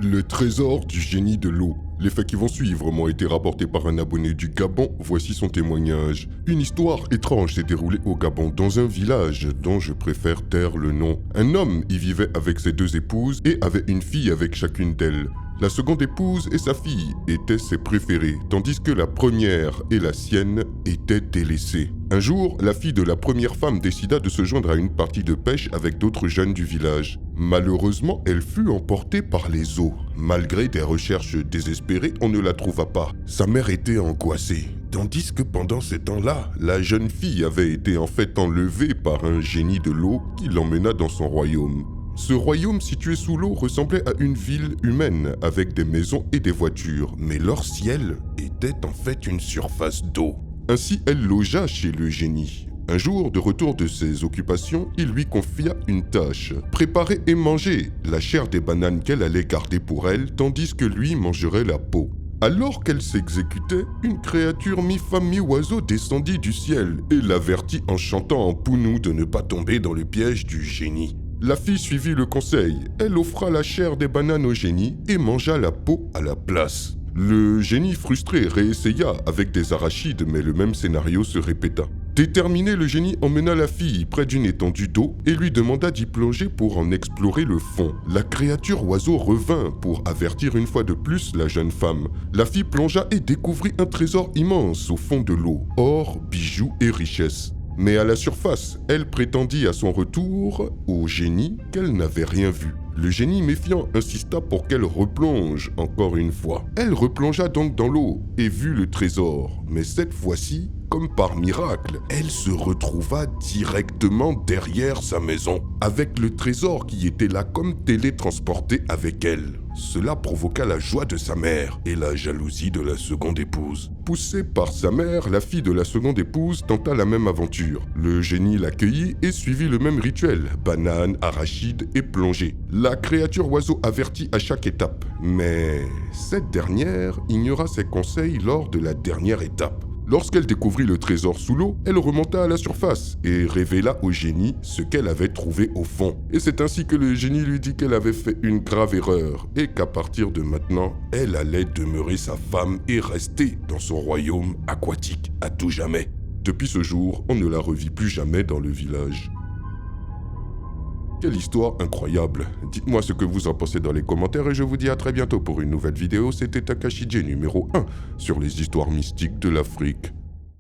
Le trésor du génie de l'eau. Les faits qui vont suivre m'ont été rapportés par un abonné du Gabon, voici son témoignage. Une histoire étrange s'est déroulée au Gabon, dans un village dont je préfère taire le nom. Un homme y vivait avec ses deux épouses et avait une fille avec chacune d'elles. La seconde épouse et sa fille étaient ses préférées, tandis que la première et la sienne étaient délaissées. Un jour, la fille de la première femme décida de se joindre à une partie de pêche avec d'autres jeunes du village. Malheureusement, elle fut emportée par les eaux. Malgré des recherches désespérées, on ne la trouva pas. Sa mère était angoissée, tandis que pendant ce temps-là, la jeune fille avait été en fait enlevée par un génie de l'eau qui l'emmena dans son royaume. Ce royaume situé sous l'eau ressemblait à une ville humaine avec des maisons et des voitures, mais leur ciel était en fait une surface d'eau. Ainsi, elle logea chez le génie. Un jour, de retour de ses occupations, il lui confia une tâche. Préparer et manger la chair des bananes qu'elle allait garder pour elle, tandis que lui mangerait la peau. Alors qu'elle s'exécutait, une créature mi-femme mi-oiseau descendit du ciel et l'avertit en chantant en pounou de ne pas tomber dans le piège du génie. La fille suivit le conseil. Elle offra la chair des bananes au génie et mangea la peau à la place. Le génie frustré réessaya avec des arachides, mais le même scénario se répéta. Déterminé, le génie emmena la fille près d'une étendue d'eau et lui demanda d'y plonger pour en explorer le fond. La créature oiseau revint pour avertir une fois de plus la jeune femme. La fille plongea et découvrit un trésor immense au fond de l'eau, or, bijoux et richesses. Mais à la surface, elle prétendit à son retour au génie qu'elle n'avait rien vu. Le génie méfiant insista pour qu'elle replonge encore une fois. Elle replongea donc dans l'eau et vit le trésor. Mais cette fois-ci, comme par miracle, elle se retrouva directement derrière sa maison, avec le trésor qui était là comme télétransporté avec elle. Cela provoqua la joie de sa mère et la jalousie de la seconde épouse. Poussée par sa mère, la fille de la seconde épouse tenta la même aventure. Le génie l'accueillit et suivit le même rituel, bananes, arachides et plongée. La créature oiseau avertit à chaque étape, mais cette dernière ignora ses conseils lors de la dernière étape. Lorsqu'elle découvrit le trésor sous l'eau, elle remonta à la surface et révéla au génie ce qu'elle avait trouvé au fond. Et c'est ainsi que le génie lui dit qu'elle avait fait une grave erreur et qu'à partir de maintenant, elle allait demeurer sa femme et rester dans son royaume aquatique à tout jamais. Depuis ce jour, on ne la revit plus jamais dans le village. Quelle histoire incroyable! Dites-moi ce que vous en pensez dans les commentaires et je vous dis à très bientôt pour une nouvelle vidéo. C'était Takashi J numéro 1 sur les histoires mystiques de l'Afrique.